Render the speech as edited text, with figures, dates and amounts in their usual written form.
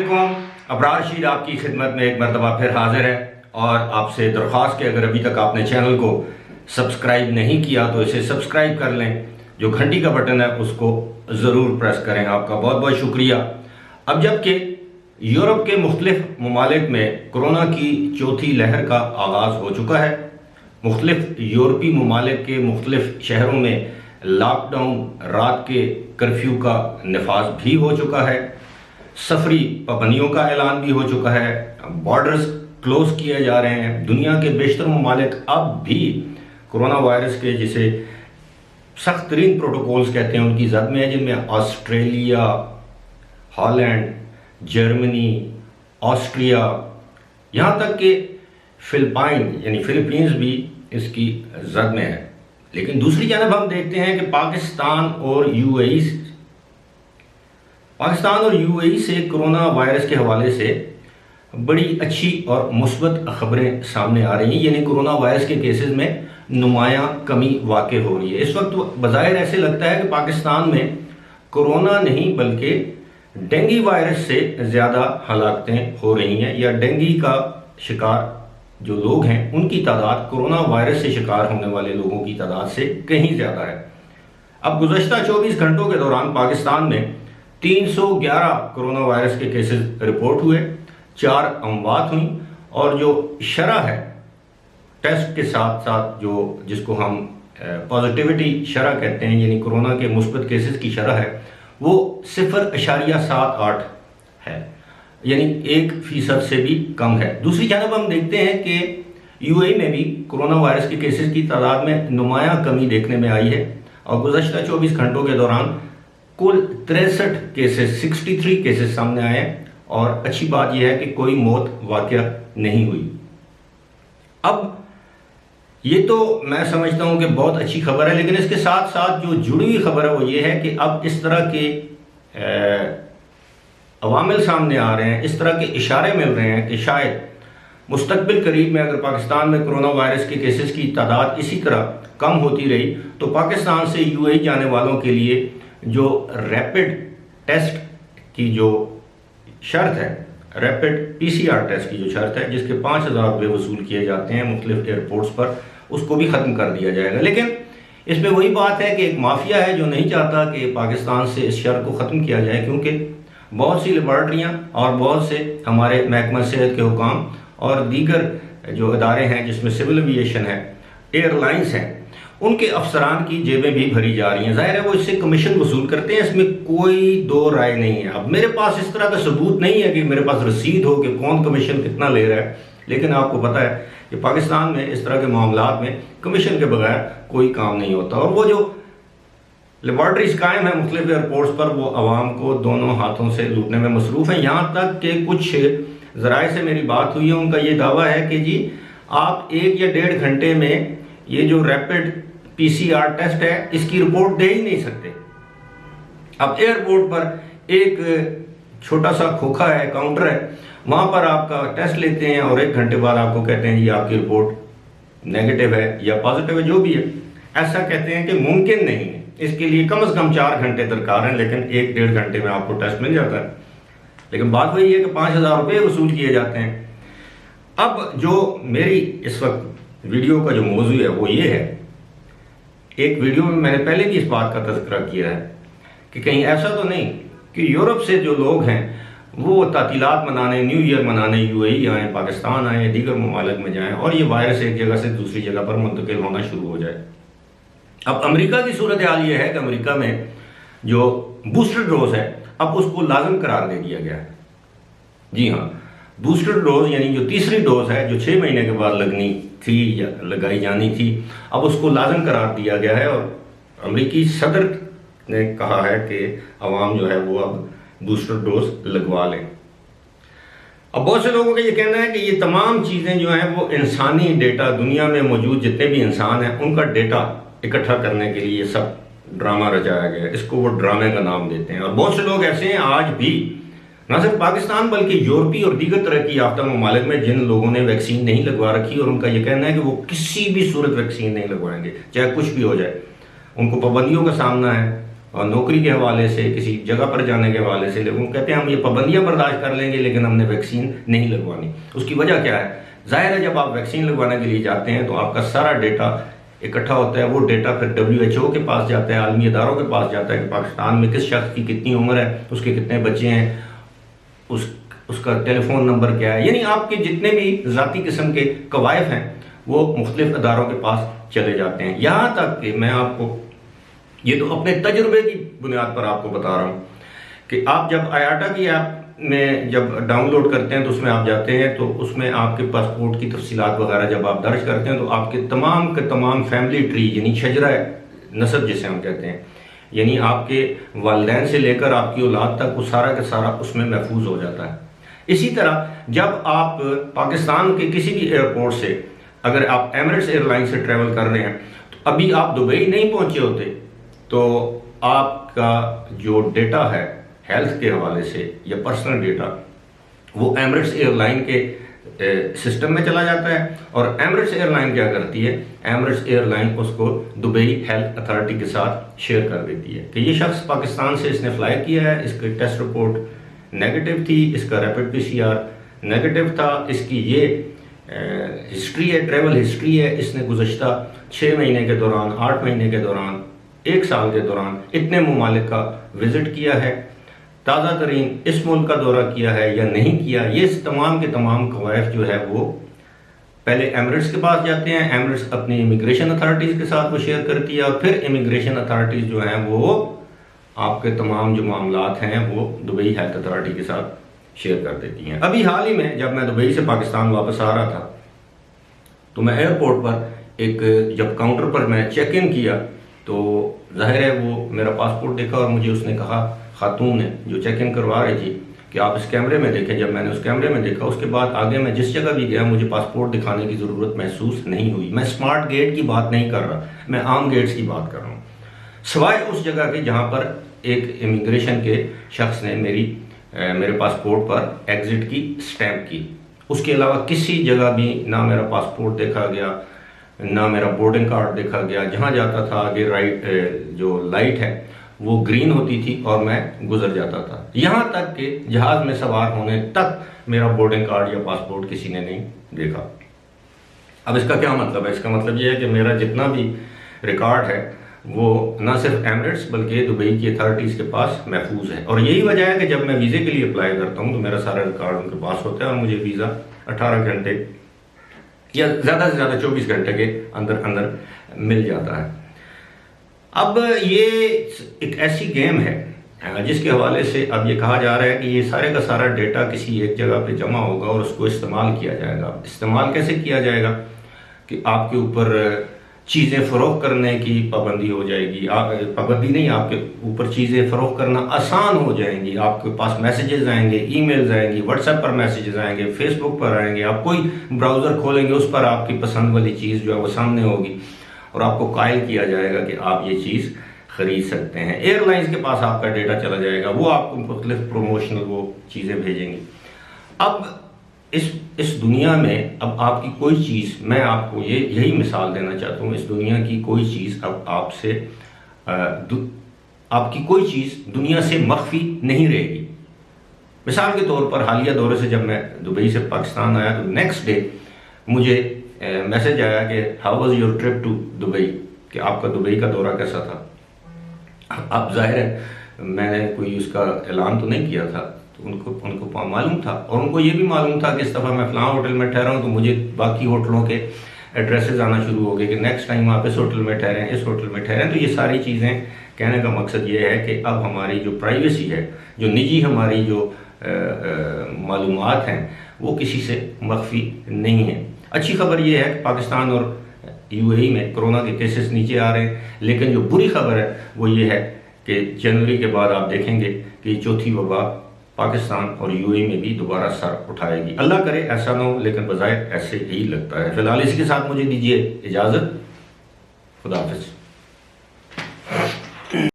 علیکم. ابرار رشید آپ کی خدمت میں ایک مرتبہ پھر حاضر ہے اور آپ سے درخواست کہ اگر ابھی تک آپ نے چینل کو سبسکرائب نہیں کیا تو اسے سبسکرائب کر لیں. جو گھنٹی کا بٹن ہے اس کو ضرور پریس کریں. آپ کا بہت بہت شکریہ. اب جبکہ یورپ کے مختلف ممالک میں کرونا کی چوتھی لہر کا آغاز ہو چکا ہے، مختلف یورپی ممالک کے مختلف شہروں میں لاک ڈاؤن، رات کے کرفیو کا نفاذ بھی ہو چکا ہے، سفری پابندیوں کا اعلان بھی ہو چکا ہے، بارڈرز کلوز کیے جا رہے ہیں. دنیا کے بیشتر ممالک اب بھی کرونا وائرس کے جسے سخت ترین پروٹوکولز کہتے ہیں ان کی زد میں ہے، جن میں آسٹریلیا، ہالینڈ، جرمنی، آسٹریا، یہاں تک کہ فلپائنز بھی اس کی زد میں ہے. لیکن دوسری جانب ہم دیکھتے ہیں کہ پاکستان اور یو اے ای سے کرونا وائرس کے حوالے سے بڑی اچھی اور مثبت خبریں سامنے آ رہی ہیں. یعنی کرونا وائرس کے کیسز میں نمایاں کمی واقع ہو رہی ہے. اس وقت بظاہر ایسے لگتا ہے کہ پاکستان میں کرونا نہیں بلکہ ڈینگی وائرس سے زیادہ ہلاکتیں ہو رہی ہیں، یا ڈینگی کا شکار جو لوگ ہیں ان کی تعداد کرونا وائرس سے شکار ہونے والے لوگوں کی تعداد سے کہیں زیادہ ہے. اب گزشتہ 24 گھنٹوں کے دوران پاکستان میں 311 کرونا وائرس کے کیسز رپورٹ ہوئے، 4 اموات ہوئیں، اور جو شرح ہے ٹیسٹ کے ساتھ ساتھ جس کو ہم پازیٹیوٹی شرح کہتے ہیں، یعنی کرونا کے مثبت کیسز کی شرح ہے، وہ 0.78 ہے، یعنی 1% سے بھی کم ہے. دوسری جانب ہم دیکھتے ہیں کہ یو اے ای میں بھی کرونا وائرس کے کیسز کی تعداد میں نمایاں کمی دیکھنے میں آئی ہے، اور گزشتہ 24 گھنٹوں کے دوران کل 63 کیسز سامنے آئے ہیں، اور اچھی بات یہ ہے کہ کوئی موت واقع نہیں ہوئی. اب یہ تو میں سمجھتا ہوں کہ بہت اچھی خبر ہے، لیکن اس کے ساتھ ساتھ جو جڑی ہوئی خبر ہے وہ یہ ہے کہ اب اس طرح کے عوامل سامنے آ رہے ہیں، اس طرح کے اشارے مل رہے ہیں کہ شاید مستقبل قریب میں اگر پاکستان میں کرونا وائرس کے کیسز کی تعداد اسی طرح کم ہوتی رہی تو پاکستان سے یو اے ای جانے والوں کے لیے جو ریپڈ ٹیسٹ کی جو شرط ہے، ریپڈ PCR ٹیسٹ کی جو شرط ہے، جس کے 5,000 روپے وصول کیے جاتے ہیں مختلف ایئرپورٹس پر، اس کو بھی ختم کر دیا جائے گا. لیکن اس میں وہی بات ہے کہ ایک مافیا ہے جو نہیں چاہتا کہ پاکستان سے اس شرط کو ختم کیا جائے، کیونکہ بہت سی لیبارٹریاں اور بہت سے ہمارے محکمہ صحت کے حکام اور دیگر جو ادارے ہیں جس میں سول ایویشن ہے، ایئر لائنز ہیں، ان کے افسران کی جیبیں بھی بھری جا رہی ہیں. ظاہر ہے وہ اس سے کمیشن وصول کرتے ہیں، اس میں کوئی دو رائے نہیں ہے. اب میرے پاس اس طرح کا ثبوت نہیں ہے کہ میرے پاس رسید ہو کہ کون کمیشن کتنا لے رہا ہے، لیکن آپ کو پتہ ہے کہ پاکستان میں اس طرح کے معاملات میں کمیشن کے بغیر کوئی کام نہیں ہوتا. اور وہ جو لیبارٹریز قائم ہیں مختلف ایئرپورٹس پر، وہ عوام کو دونوں ہاتھوں سے لوٹنے میں مصروف ہیں. یہاں تک کہ کچھ ذرائع سے میری بات ہوئی ہے، ان کا یہ دعویٰ ہے کہ جی آپ 1 یا 1.5 گھنٹے میں یہ جو ریپڈ PCR ٹیسٹ ہے اس کی رپورٹ دے ہی نہیں سکتے. اب ایئرپورٹ پر ایک چھوٹا سا کھوکھا ہے، کاؤنٹر ہے، وہاں پر آپ کا ٹیسٹ لیتے ہیں اور 1 گھنٹے بعد آپ کو کہتے ہیں جی آپ کی رپورٹ نیگیٹو ہے یا پازیٹیو ہے، جو بھی ہے. ایسا کہتے ہیں کہ ممکن نہیں ہے، اس کے لیے کم از کم 4 گھنٹے درکار ہیں، لیکن 1-1.5 گھنٹے میں آپ کو ٹیسٹ مل جاتا ہے. لیکن بات وہی ہے کہ 5,000 روپے وصول کیے جاتے ہیں. اب جو میری اس وقت ویڈیو کا جو موضوع ہے وہ یہ ہے، ایک ویڈیو میں نے پہلے بھی اس بات کا تذکرہ کیا ہے کہ کہیں ایسا تو نہیں کہ یورپ سے جو لوگ ہیں وہ تعطیلات منانے، نیو ایئر منانے یو اے ای آئیں، پاکستان آئیں، دیگر ممالک میں جائیں اور یہ وائرس ایک جگہ سے دوسری جگہ پر منتقل ہونا شروع ہو جائے. اب امریکہ کی صورتحال یہ ہے کہ امریکہ میں جو بوسٹر ڈوز ہے اب اس کو لازم قرار دے دیا گیا ہے. جی ہاں، بوسٹر ڈوز یعنی جو تیسری ڈوز ہے جو 6 مہینے کے بعد لگنی تھی یا لگائی جانی تھی، اب اس کو لازم قرار دیا گیا ہے. اور امریکی صدر نے کہا ہے کہ عوام جو ہے وہ اب بوسٹر ڈوز لگوا لیں. اب بہت سے لوگوں کا یہ کہنا ہے کہ یہ تمام چیزیں جو ہیں وہ انسانی ڈیٹا، دنیا میں موجود جتنے بھی انسان ہیں ان کا ڈیٹا اکٹھا کرنے کے لیے یہ سب ڈرامہ رچایا گیا ہے. اس کو وہ ڈرامے کا نام دیتے ہیں. اور بہت سے لوگ ایسے ہیں آج بھی، نہ صرف پاکستان بلکہ یورپی اور دیگر ترقی یافتہ ممالک میں، جن لوگوں نے ویکسین نہیں لگوا رکھی اور ان کا یہ کہنا ہے کہ وہ کسی بھی صورت ویکسین نہیں لگوائیں گے چاہے کچھ بھی ہو جائے. ان کو پابندیوں کا سامنا ہے، اور نوکری کے حوالے سے، کسی جگہ پر جانے کے حوالے سے لوگوں کہتے ہیں ہم یہ پابندیاں برداشت کر لیں گے لیکن ہم نے ویکسین نہیں لگوانی۔ اس کی وجہ کیا ہے؟ ظاہر ہے جب آپ ویکسین لگوانے کے لیے جاتے ہیں تو آپ کا سارا ڈیٹا اکٹھا ہوتا ہے، وہ ڈیٹا پھر WHO کے پاس جاتا ہے، عالمی اداروں کے پاس جاتا ہے کہ پاکستان میں کس شخص کی کتنی عمر ہے، اس کے کتنے بچے ہیں، اس کا ٹیلی فون نمبر کیا ہے، یعنی آپ کے جتنے بھی ذاتی قسم کے قوائف ہیں وہ مختلف اداروں کے پاس چلے جاتے ہیں۔ یہاں تک کہ میں آپ کو یہ تو اپنے تجربے کی بنیاد پر آپ کو بتا رہا ہوں کہ آپ جب IATA کی ایپ میں جب ڈاؤن لوڈ کرتے ہیں تو اس میں آپ جاتے ہیں تو اس میں آپ کے پاسپورٹ کی تفصیلات وغیرہ جب آپ درج کرتے ہیں تو آپ کے تمام فیملی ٹری یعنی شجرہ نسب جسے ہم کہتے ہیں، یعنی آپ کے والدین سے لے کر آپ کی اولاد تک وہ سارا کا سارا اس میں محفوظ ہو جاتا ہے۔ اسی طرح جب آپ پاکستان کے کسی بھی ایئرپورٹ سے اگر آپ ایمریٹس ایئر لائن سے ٹریول کر رہے ہیں تو ابھی آپ دبئی نہیں پہنچے ہوتے تو آپ کا جو ڈیٹا ہے ہیلتھ کے حوالے سے یا پرسنل ڈیٹا وہ ایمریٹس ایئر لائن کے سسٹم میں چلا جاتا ہے، اور ایمریٹس ایئر لائن کیا کرتی ہے؟ ایمریٹس ایئر لائن اس کو دبئی ہیلتھ اتھارٹی کے ساتھ شیئر کر دیتی ہے کہ یہ شخص پاکستان سے اس نے فلائی کیا ہے، اس کی ٹیسٹ رپورٹ نیگیٹو تھی، اس کا ریپڈ PCR نیگیٹو تھا، اس کی یہ ہسٹری ہے، ٹریول ہسٹری ہے، اس نے گزشتہ 6 مہینے کے دوران، 8 مہینے کے دوران، 1 سال کے دوران اتنے ممالک کا وزٹ کیا ہے، تازہ ترین اس ملک کا دورہ کیا ہے یا نہیں کیا۔ یہ تمام کے تمام قوائف جو ہے وہ پہلے ایمریٹس کے پاس جاتے ہیں، ایمریٹس اپنی امیگریشن اتھارٹیز کے ساتھ وہ شیئر کرتی ہے، اور پھر امیگریشن اتھارٹیز جو ہیں وہ آپ کے تمام جو معاملات ہیں وہ دبئی ہیلتھ اتھارٹی کے ساتھ شیئر کر دیتی ہیں۔ ابھی حال ہی میں جب میں دبئی سے پاکستان واپس آ رہا تھا تو میں ایئرپورٹ پر جب کاؤنٹر پر میں چیک ان کیا تو ظاہر ہے وہ میرا پاسپورٹ دیکھا اور مجھے اس نے کہا، خاتون نے جو چیک ان کروا رہی تھی، کہ آپ اس کیمرے میں دیکھیں۔ جب میں نے اس کیمرے میں دیکھا اس کے بعد آگے میں جس جگہ بھی گیا مجھے پاسپورٹ دکھانے کی ضرورت محسوس نہیں ہوئی۔ میں سمارٹ گیٹ کی بات نہیں کر رہا، میں عام گیٹس کی بات کر رہا ہوں، سوائے اس جگہ کے جہاں پر ایک امیگریشن کے شخص نے میرے پاسپورٹ پر ایگزٹ کی سٹیمپ کی۔ اس کے علاوہ کسی جگہ بھی نہ میرا پاسپورٹ دیکھا گیا، نہ میرا بورڈنگ کارڈ دیکھا گیا۔ جہاں جاتا تھا آگے جو لائٹ ہے وہ گرین ہوتی تھی اور میں گزر جاتا تھا، یہاں تک کہ جہاز میں سوار ہونے تک میرا بورڈنگ کارڈ یا پاسپورٹ کسی نے نہیں دیکھا۔ اب اس کا کیا مطلب ہے؟ اس کا مطلب یہ ہے کہ میرا جتنا بھی ریکارڈ ہے وہ نہ صرف ایمریٹس بلکہ دبئی کی اتھارٹیز کے پاس محفوظ ہے، اور یہی وجہ ہے کہ جب میں ویزے کے لیے اپلائی کرتا ہوں تو میرا سارا ریکارڈ ان کے پاس ہوتا ہے اور مجھے ویزا 18 گھنٹے یا زیادہ سے زیادہ 24 گھنٹے کے اندر مل جاتا ہے۔ اب یہ ایک ایسی گیم ہے جس کے حوالے سے اب یہ کہا جا رہا ہے کہ یہ سارے کا سارا ڈیٹا کسی ایک جگہ پہ جمع ہوگا اور اس کو استعمال کیا جائے گا۔ استعمال کیسے کیا جائے گا؟ کہ آپ کے اوپر چیزیں فروخت کرنے کی پابندی ہو جائے گی، پابندی نہیں، آپ کے اوپر چیزیں فروخت کرنا آسان ہو جائیں گی، آپ کے پاس میسیجز آئیں گے، ای میلز آئیں گی، واٹس ایپ پر میسیجز آئیں گے، فیس بک پر آئیں گے، آپ کوئی براؤزر کھولیں گے اس پر آپ کی پسند والی چیز جو ہے وہ سامنے ہوگی اور آپ کو قائل کیا جائے گا کہ آپ یہ چیز خرید سکتے ہیں۔ ایئر لائنز کے پاس آپ کا ڈیٹا چلا جائے گا، وہ آپ کو مختلف پروموشنل وہ چیزیں بھیجیں گی۔ اب اس دنیا میں اب آپ کی کوئی چیز، میں آپ کو یہی مثال دینا چاہتا ہوں، اس دنیا کی کوئی چیز اب آپ کی کوئی چیز دنیا سے مخفی نہیں رہے گی۔ مثال کے طور پر حالیہ دورے سے جب میں دبئی سے پاکستان آیا تو نیکسٹ ڈے مجھے میسج آیا کہ how was your trip to Dubai, کہ آپ کا دبئی کا دورہ کیسا تھا۔ اب ظاہر ہے میں نے کوئی اس کا اعلان تو نہیں کیا تھا، تو ان کو معلوم تھا، اور ان کو یہ بھی معلوم تھا کہ اس دفعہ میں فلاں ہوٹل میں ٹھہرا ہوں، تو مجھے باقی ہوٹلوں کے ایڈریسز آنا شروع ہو گئے کہ نیکسٹ ٹائم آپ اس ہوٹل میں ٹھہریں، اس ہوٹل میں ٹھہریں۔ تو یہ ساری چیزیں کہنے کا مقصد یہ ہے کہ اب ہماری جو پرائیویسی ہے، جو نجی ہماری جو معلومات ہیں وہ کسی سے مخفی نہیں ہیں۔ اچھی خبر یہ ہے کہ پاکستان اور UAE میں کرونا کے کیسز نیچے آ رہے ہیں، لیکن جو بری خبر ہے وہ یہ ہے کہ جنوری کے بعد آپ دیکھیں گے کہ چوتھی وبا پاکستان اور UAE میں بھی دوبارہ سر اٹھائے گی۔ اللہ کرے ایسا نہ ہو، لیکن بظاہر ایسے ہی لگتا ہے۔ فی الحال اسی کے ساتھ مجھے دیجیے اجازت، خدا حافظ۔